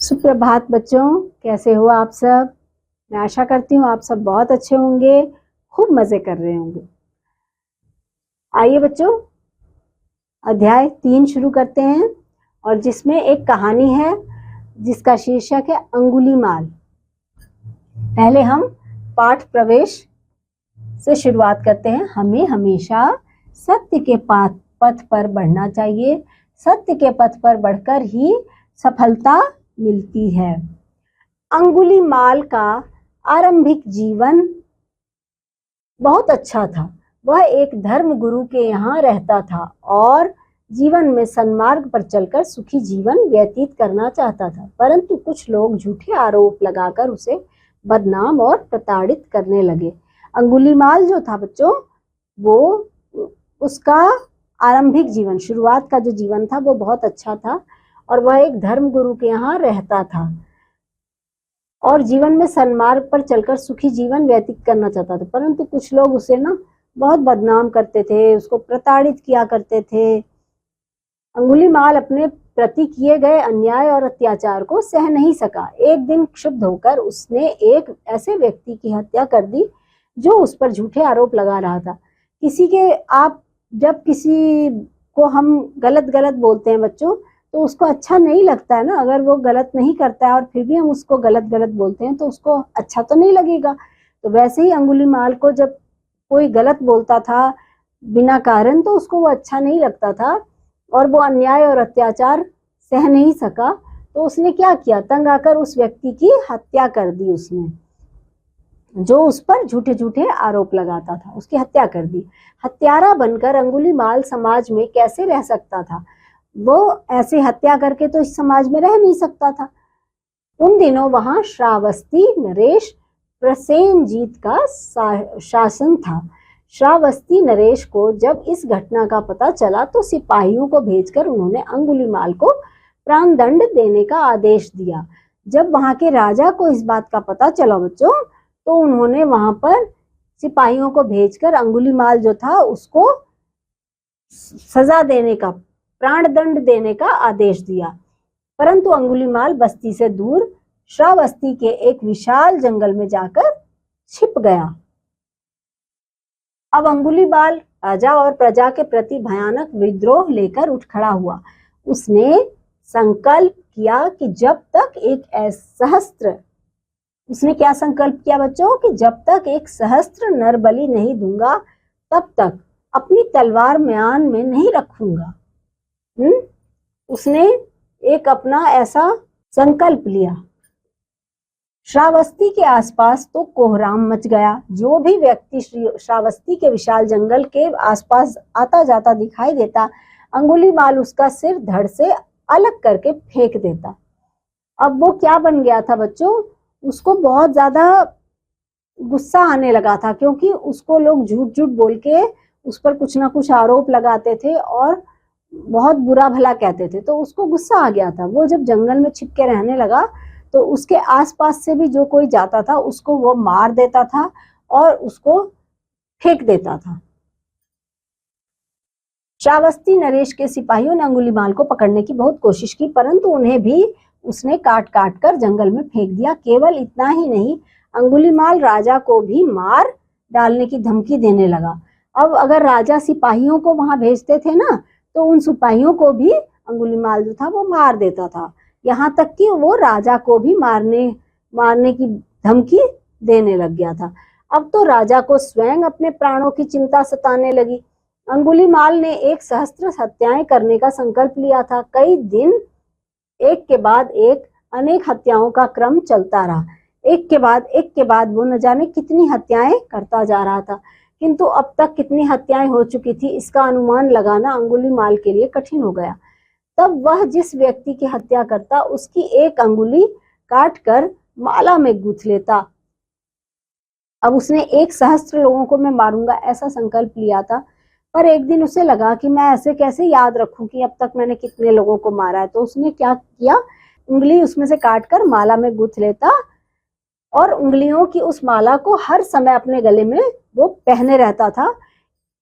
सुप्रभात बच्चों, कैसे हो आप सब। मैं आशा करती हूँ आप सब बहुत अच्छे होंगे, खूब मजे कर रहे होंगे। आइए बच्चों, अध्याय 3 शुरू करते हैं और जिसमें एक कहानी है जिसका शीर्षक है अंगुलीमाल। पहले हम पाठ प्रवेश से शुरुआत करते हैं। हमें हमेशा सत्य के पथ पर बढ़ना चाहिए। सत्य के पथ पर बढ़कर ही सफलता मिलती है। अंगुलीमाल का आरंभिक जीवन बहुत अच्छा था। वह एक धर्म गुरु के यहाँ रहता था और जीवन में सन्मार्ग पर चलकर सुखी जीवन व्यतीत करना चाहता था, परंतु कुछ लोग झूठे आरोप लगाकर उसे बदनाम और प्रताड़ित करने लगे। अंगुलीमाल जो था बच्चों, वो उसका आरंभिक जीवन, शुरुआत का जो जीवन था वो बहुत अच्छा था और वह एक धर्म गुरु के यहाँ रहता था और जीवन में सन्मार्ग पर चलकर सुखी जीवन व्यतीत करना चाहता था, परंतु कुछ लोग उसे बहुत बदनाम करते थे, उसको प्रताड़ित किया करते थे। अंगुलीमाल अपने प्रति किए गए अन्याय और अत्याचार को सह नहीं सका। एक दिन क्षुब्ध होकर उसने एक ऐसे व्यक्ति की हत्या कर दी जो उस पर झूठे आरोप लगा रहा था। जब किसी को हम गलत गलत बोलते हैं बच्चों, तो उसको अच्छा नहीं लगता है ना। अगर वो गलत नहीं करता है और फिर भी हम उसको गलत गलत बोलते हैं तो उसको अच्छा तो नहीं लगेगा। तो वैसे ही अंगुलीमाल को जब कोई गलत बोलता था बिना कारण, तो उसको वो अच्छा नहीं लगता था और वो अन्याय और अत्याचार सह नहीं सका। तो उसने क्या किया, तंग आकर उस व्यक्ति की हत्या कर दी। उसने, जो उस पर झूठे झूठे आरोप लगाता था, उसकी हत्या कर दी। हत्यारा बनकर अंगुलीमाल समाज में कैसे रह सकता था? वो ऐसे हत्या करके तो इस समाज में रह नहीं सकता था। उन दिनों वहां श्रावस्ती नरेश प्रसेनजीत का शासन था। श्रावस्ती नरेश को जब इस घटना का पता चला तो सिपाहियों को भेजकर उन्होंने अंगुलीमाल को प्राणदंड देने का आदेश दिया। जब वहां के राजा को इस बात का पता चला बच्चों, तो उन्होंने वहां पर सिपाहियों को भेजकर अंगुलीमाल जो था उसको सजा देने का, प्राणदंड देने का आदेश दिया। परंतु अंगुलीमाल बस्ती से दूर श्रावस्ती के एक विशाल जंगल में जाकर छिप गया। अब अंगुलीमाल राजा और प्रजा के प्रति भयानक विद्रोह लेकर उठ खड़ा हुआ। उसने संकल्प किया कि जब तक एक सहस्त्र नरबलि नहीं दूंगा, तब तक अपनी तलवार म्यान में नहीं रखूंगा। उसने एक अपना ऐसा संकल्प लिया। श्रावस्ती के आसपास तो कोहराम मच गया। जो भी व्यक्ति श्रावस्ती के विशाल जंगल के आसपास आता जाता दिखाई देता, अंगुलीमाल उसका सिर धड़ से अलग करके फेंक देता। अब वो क्या बन गया था बच्चों, उसको बहुत ज्यादा गुस्सा आने लगा था, क्योंकि उसको लोग झूठ झूठ बोल के उस पर कुछ ना कुछ आरोप लगाते थे और बहुत बुरा भला कहते थे। तो उसको गुस्सा आ गया था। वो जब जंगल में छिप के रहने लगा तो उसके आसपास से भी जो कोई जाता था उसको वो मार देता था और उसको फेंक देता था। श्रावस्ती नरेश के सिपाहियों ने अंगुलीमाल को पकड़ने की बहुत कोशिश की, परंतु उन्हें भी उसने काट काट कर जंगल में फेंक दिया। केवल इतना ही नहीं, अंगुलीमाल राजा को भी मार डालने की धमकी देने लगा। अब अगर राजा सिपाहियों को वहां भेजते थे ना, तो उन सिपाहियों को भी अंगुलीमाल जो था वो मार देता था। यहाँ तक कि वो राजा को भी मारने की धमकी देने लग गया था। अब तो राजा को स्वयं अपने प्राणों की चिंता सताने लगी। अंगुलीमाल ने 1 सहस्त्र हत्याएं करने का संकल्प लिया था। कई दिन एक के बाद एक अनेक हत्याओं का क्रम चलता रहा। एक के बाद वो न जाने कितनी हत्याएं करता जा रहा था, किंतु अब तक कितनी हत्याएं हो चुकी थी इसका अनुमान लगाना अंगुलीमाल के लिए कठिन हो गया। तब वह जिस व्यक्ति की हत्या करता उसकी एक अंगुली काट कर माला में गूंथ लेता। अब उसने 1 सहस्त्र लोगों को मैं मारूंगा ऐसा संकल्प लिया था, पर एक दिन उसे लगा कि मैं ऐसे कैसे याद रखूं कि अब तक मैंने कितने लोगों को मारा है। तो उसने क्या किया, उंगली उसमें से काट कर माला में गूंथ लेता और उंगलियों की उस माला को हर समय अपने गले में वो पहने रहता था।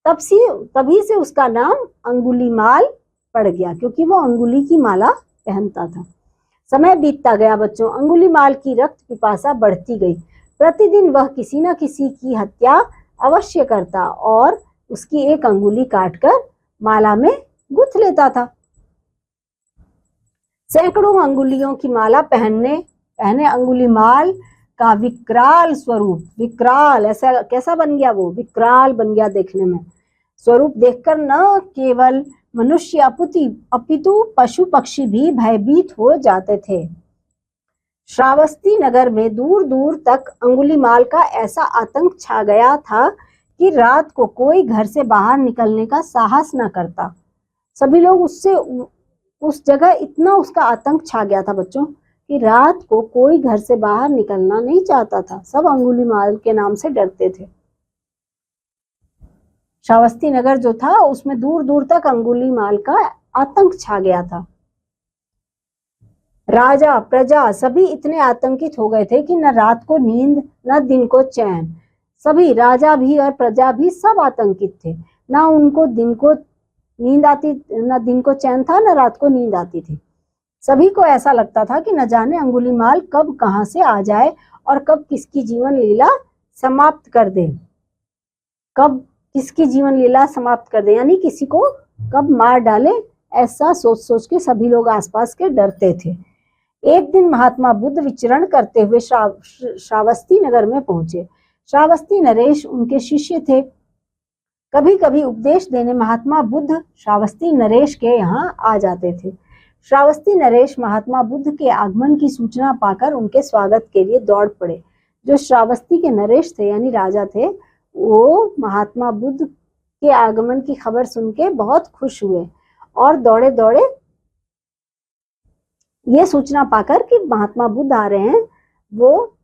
तभी से उसका नाम अंगुलीमाल पड़ गया, क्योंकि वो अंगुली की माला पहनता था। समय बीतता गया बच्चों। अंगुलीमाल की रक्त पिपासा बढ़ती गई। प्रतिदिन वह किसी न किसी की हत्या अवश्य करता और उसकी एक अंगुली काटकर माला में गुंथ लेता था। सैकड़ों अंगुलियों की माला पहने अंगुलीमाल का विकराल स्वरूप, विकराल ऐसा कैसा बन गया, वो विकराल बन गया देखने में। स्वरूप देखकर न केवल मनुष्य अपितु पशु पक्षी भी भयभीत हो जाते थे। श्रावस्ती नगर में दूर दूर तक अंगुलीमाल का ऐसा आतंक छा गया था कि रात को कोई घर से बाहर निकलने का साहस न करता। सभी लोग उससे, उस जगह इतना उसका आतंक छा गया था बच्चों कि रात को कोई घर से बाहर निकलना नहीं चाहता था। सब अंगुलीमाल के नाम से डरते थे। श्रावस्ती नगर जो था उसमें दूर दूर तक अंगुलीमाल का आतंक छा गया था। राजा प्रजा सभी इतने आतंकित हो गए थे कि न रात को नींद न दिन को चैन। सभी, राजा भी और प्रजा भी सब आतंकित थे। ना उनको दिन को नींद आती, न दिन को चैन था, न रात को नींद आती थी। सभी को ऐसा लगता था कि न जाने अंगुलीमाल कब कहां से आ जाए और कब किसकी जीवन लीला समाप्त कर दे, कब किसकी जीवन लीला समाप्त कर दे, यानी किसी को कब मार डाले। ऐसा सोच सोच के सभी लोग आसपास के डरते थे। एक दिन महात्मा बुद्ध विचरण करते हुए श्रावस्ती नगर में पहुंचे। श्रावस्ती नरेश उनके शिष्य थे। कभी कभी उपदेश देने महात्मा बुद्ध श्रावस्ती नरेश के यहाँ आ जाते थे। श्रावस्ती नरेश महात्मा बुद्ध के आगमन की सूचना पाकर उनके स्वागत के लिए दौड़ पड़े। जो श्रावस्ती के नरेश थे यानी राजा थे, वो महात्मा बुद्ध के आगमन की खबर सुन के बहुत खुश हुए और दौड़े दौड़े ये सूचना पाकर कि महात्मा बुद्ध आ रहे हैं, वो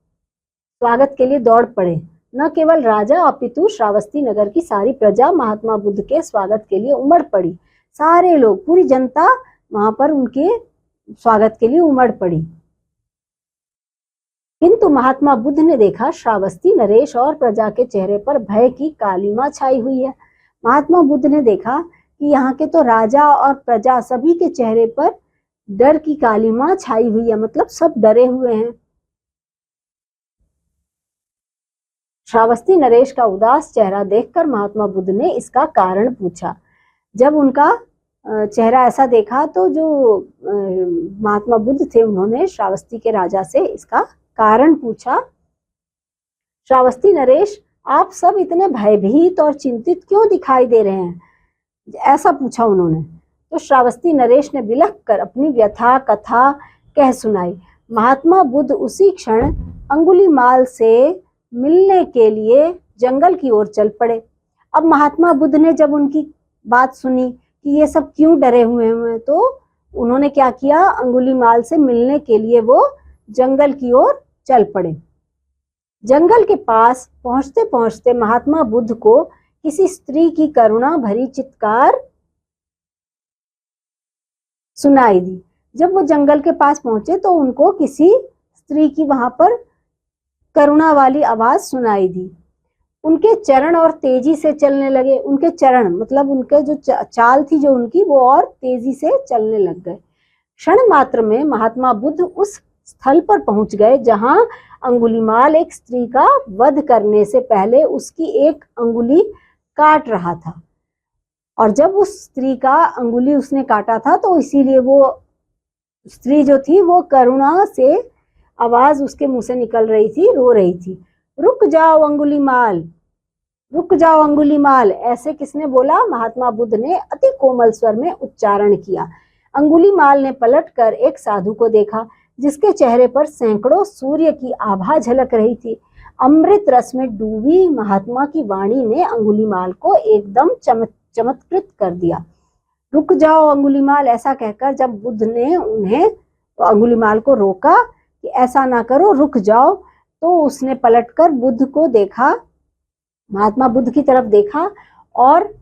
स्वागत के लिए दौड़ पड़े। न केवल राजा अपितु श्रावस्ती नगर की सारी प्रजा महात्मा बुद्ध के स्वागत के लिए उमड़ पड़ी। सारे लोग, पूरी जनता वहां पर उनके स्वागत के लिए उमड़ पड़ी। किंतु महात्मा बुद्ध ने देखा श्रावस्ती नरेश और प्रजा के चेहरे पर भय की कालिमा छाई हुई है। महात्मा बुद्ध ने देखा कि यहाँ के तो राजा और प्रजा सभी के चेहरे पर डर की कालिमा छाई हुई है, मतलब सब डरे हुए हैं। श्रावस्ती नरेश का उदास चेहरा देखकर महात्मा बुद्ध ने इसका कारण पूछा। जब उनका चेहरा ऐसा देखा तो जो महात्मा बुद्ध थे उन्होंने श्रावस्ती के राजा से इसका कारण पूछा। श्रावस्ती नरेश, आप सब इतने भयभीत और चिंतित क्यों दिखाई दे रहे हैं, ऐसा पूछा उन्होंने। तो श्रावस्ती नरेश ने बिलख कर अपनी व्यथा कथा कह सुनाई। महात्मा बुद्ध उसी क्षण अंगुलीमाल से मिलने के लिए जंगल की ओर चल पड़े। अब महात्मा बुद्ध ने जब उनकी बात सुनी कि ये सब क्यों डरे हुए हैं, तो उन्होंने क्या किया, अंगुलीमाल से मिलने के लिए वो जंगल की ओर चल पड़े। जंगल के पास पहुंचते पहुंचते महात्मा बुद्ध को किसी स्त्री की करुणा भरी चित्कार सुनाई दी। जब वो जंगल के पास पहुंचे तो उनको किसी स्त्री की वहां पर करुणा वाली आवाज सुनाई दी। उनके चरण और तेजी से चलने लगे। उनके चरण मतलब उनके जो चाल थी जो उनकी, वो और तेजी से चलने लग गए। क्षण मात्र में महात्मा बुद्ध उस स्थल पर पहुंच गए जहां अंगुलीमाल एक स्त्री का वध करने से पहले उसकी एक अंगुली काट रहा था। और जब उस स्त्री का अंगुली उसने काटा था तो इसीलिए वो स्त्री जो थी वो करुणा से आवाज उसके मुंह से निकल रही थी, रो रही थी, रुक जाओ अंगुलीमाल, रुक जाओ अंगुलीमाल। ऐसे किसने बोला? महात्मा बुद्ध ने अति कोमल स्वर में उच्चारण किया। अंगुलीमाल ने पलटकर एक साधु को देखा जिसके चेहरे पर सैकड़ों सूर्य की आभा झलक रही थी। अमृत रस में डूबी महात्मा की वाणी ने अंगुलीमाल को एकदम चमत्कृत कर दिया। रुक जाओ अंगुलीमाल, ऐसा कहकर जब बुद्ध ने उन्हें अंगुलीमाल को रोका कि ऐसा ना करो, रुक जाओ, तो उसने पलटकर बुद्ध को देखा, महात्मा बुद्ध की तरफ देखा और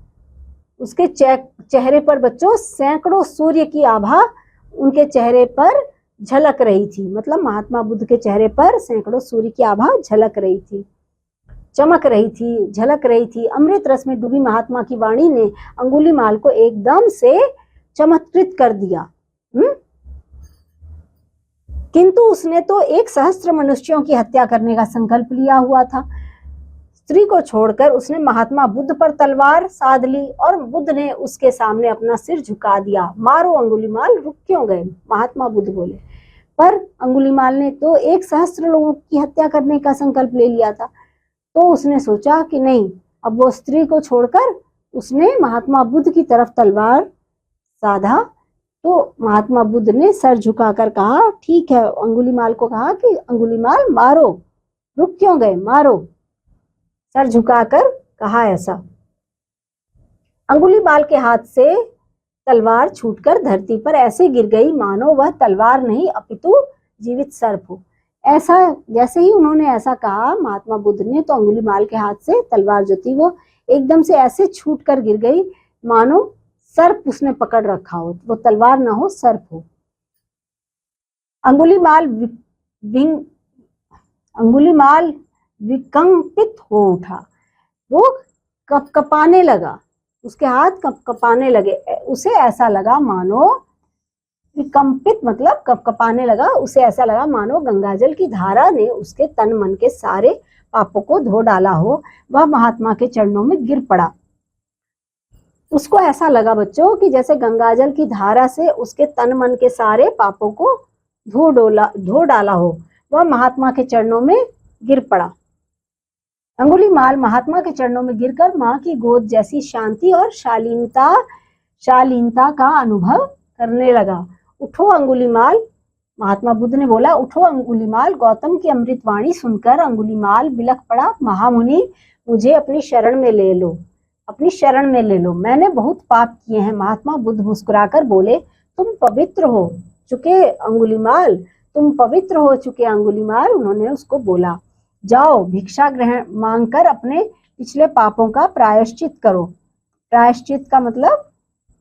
उसके चेहरे पर बच्चों सैकड़ों सूर्य की आभा उनके चेहरे पर झलक रही थी। मतलब महात्मा बुद्ध के चेहरे पर सैकड़ों सूर्य की आभा झलक रही थी, चमक रही थी, झलक रही थी। अमृत रस में डूबी महात्मा की वाणी ने अंगुलीमाल को एकदम से चमत्कृत कर दिया। किंतु उसने तो 1,000 मनुष्यों की हत्या करने का संकल्प लिया हुआ था। स्त्री को छोड़कर उसने महात्मा बुद्ध पर तलवार साध ली और बुद्ध ने उसके सामने अपना सिर झुका दिया। मारो अंगुलीमाल, रुक क्यों गए? महात्मा बुद्ध बोले। पर अंगुलीमाल ने तो 1,000 लोगों की हत्या करने का संकल्प ले लिया था। तो उसने सोचा कि नहीं, अब वो स्त्री को छोड़कर उसने महात्मा बुद्ध की तरफ तलवार साधा। तो महात्मा बुद्ध ने सर झुकाकर कहा, ठीक है। अंगुलीमाल को कहा कि अंगुलीमाल मारो, रुक क्यों गए, मारो। सर झुकाकर कहा ऐसा। अंगुलीमाल के हाथ से तलवार छूटकर धरती पर ऐसे गिर गई मानो वह तलवार नहीं अपितु जीवित सर्प हो। ऐसा जैसे ही उन्होंने ऐसा कहा महात्मा बुद्ध ने, तो अंगुलीमाल के हाथ से तलवार जो थी वो एकदम से ऐसे छूटकर गिर गई मानो सर्प उसने पकड़ रखा हो, वो तलवार ना हो, सर्प हो। अंगुलीमाल विकंपित हो उठा, वो कपकपाने लगा, उसके हाथ कपकपाने लगे। उसे ऐसा लगा मानो, विकंपित मतलब कपकपाने लगा, उसे ऐसा लगा मानो गंगाजल की धारा ने उसके तन मन के सारे पापों को धो डाला हो। वह महात्मा के चरणों में गिर पड़ा। उसको ऐसा लगा बच्चों कि जैसे गंगाजल की धारा से उसके तन मन के सारे पापों को धो डाला हो। वह महात्मा के चरणों में गिर पड़ा। अंगुलीमाल महात्मा के चरणों में गिरकर मां की गोद जैसी शांति और शालीनता का अनुभव करने लगा। उठो अंगुलीमाल, महात्मा बुद्ध ने बोला, उठो अंगुलीमाल। गौतम की अमृतवाणी सुनकर अंगुलीमाल बिलख पड़ा, महामुनि मुझे अपनी शरण में ले लो, अपनी शरण में ले लो, मैंने बहुत पाप किए हैं। महात्मा बुद्ध मुस्कुराकर बोले, तुम पवित्र हो चुके अंगुलीमाल, तुम पवित्र हो चुके अंगुलीमाल। उन्होंने उसको बोला, जाओ भिक्षा ग्रहण मांगकर अपने पिछले पापों का प्रायश्चित करो। प्रायश्चित का मतलब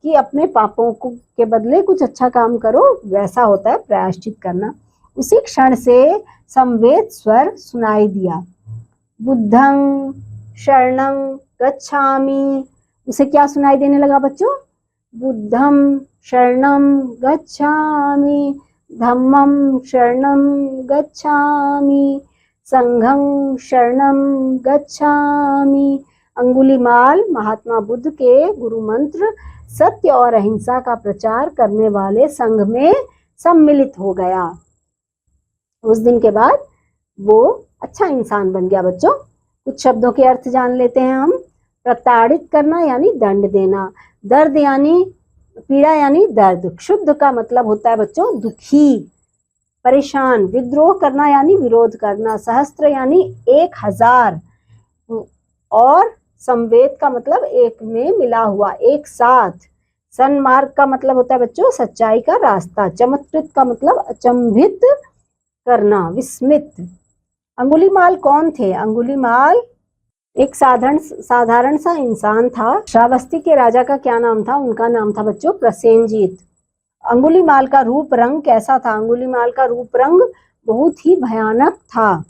कि अपने पापों के बदले कुछ अच्छा काम करो, वैसा होता है प्रायश्चित करना। उसी क्षण से संवेद स्वर सुनाई दिया, बुद्धं शरणं गच्छामि। उसे क्या सुनाई देने लगा बच्चों? बुद्धं शरणं गच्छामि, धम्मं शरणं गच्छामि, संघं शरणं गच्छामि। अंगुलीमाल महात्मा बुद्ध के गुरु मंत्र सत्य और अहिंसा का प्रचार करने वाले संघ में सम्मिलित हो गया। उस दिन के बाद वो अच्छा इंसान बन गया। बच्चों कुछ शब्दों के अर्थ जान लेते हैं हम। प्रताड़ित करना यानी दंड देना, दर्द यानी पीड़ा यानी दर्द, क्षुब्ध का मतलब होता है बच्चों दुखी, परेशान, विद्रोह करना यानी विरोध करना, सहस्त्र यानी 1000, और संवेद का मतलब एक में मिला हुआ, एक साथ। सन्मार्ग का मतलब होता है बच्चों सच्चाई का रास्ता, चमत्कृत का मतलब अचंभित करना, विस्मित। अंगुलीमाल कौन थे? अंगुलीमाल एक साधारण सा इंसान था। श्रावस्ती के राजा का क्या नाम था? उनका नाम था बच्चों प्रसेनजीत। अंगुलीमाल का रूप रंग कैसा था? अंगुलीमाल का रूप रंग बहुत ही भयानक था।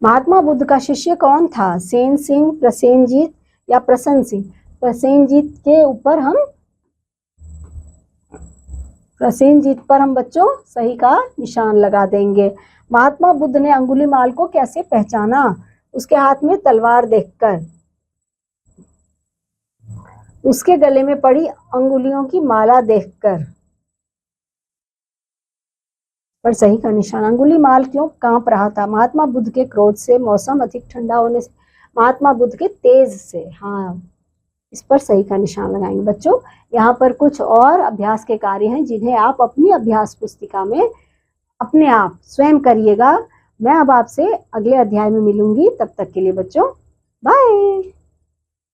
महात्मा बुद्ध का शिष्य कौन था? सेन सिंह, प्रसेनजीत या प्रसन्न सिंह? प्रसेनजीत पर हम बच्चों सही का निशान लगा देंगे। महात्मा बुद्ध ने अंगुलीमाल को कैसे पहचाना? उसके हाथ में तलवार देखकर, उसके गले में पड़ी अंगुलियों की माला देखकर। पर सही का निशान। अंगुलीमाल क्यों कांप रहा था? महात्मा बुद्ध के क्रोध से, मौसम अधिक ठंडा होने से, महात्मा बुद्ध के तेज से। हाँ, इस पर सही का निशान लगाएंगे। बच्चों यहाँ पर कुछ और अभ्यास के कार्य हैं जिन्हें आप अपनी अभ्यास पुस्तिका में अपने आप स्वयं करिएगा। मैं अब आपसे अगले अध्याय में मिलूंगी। तब तक के लिए बच्चों बाय।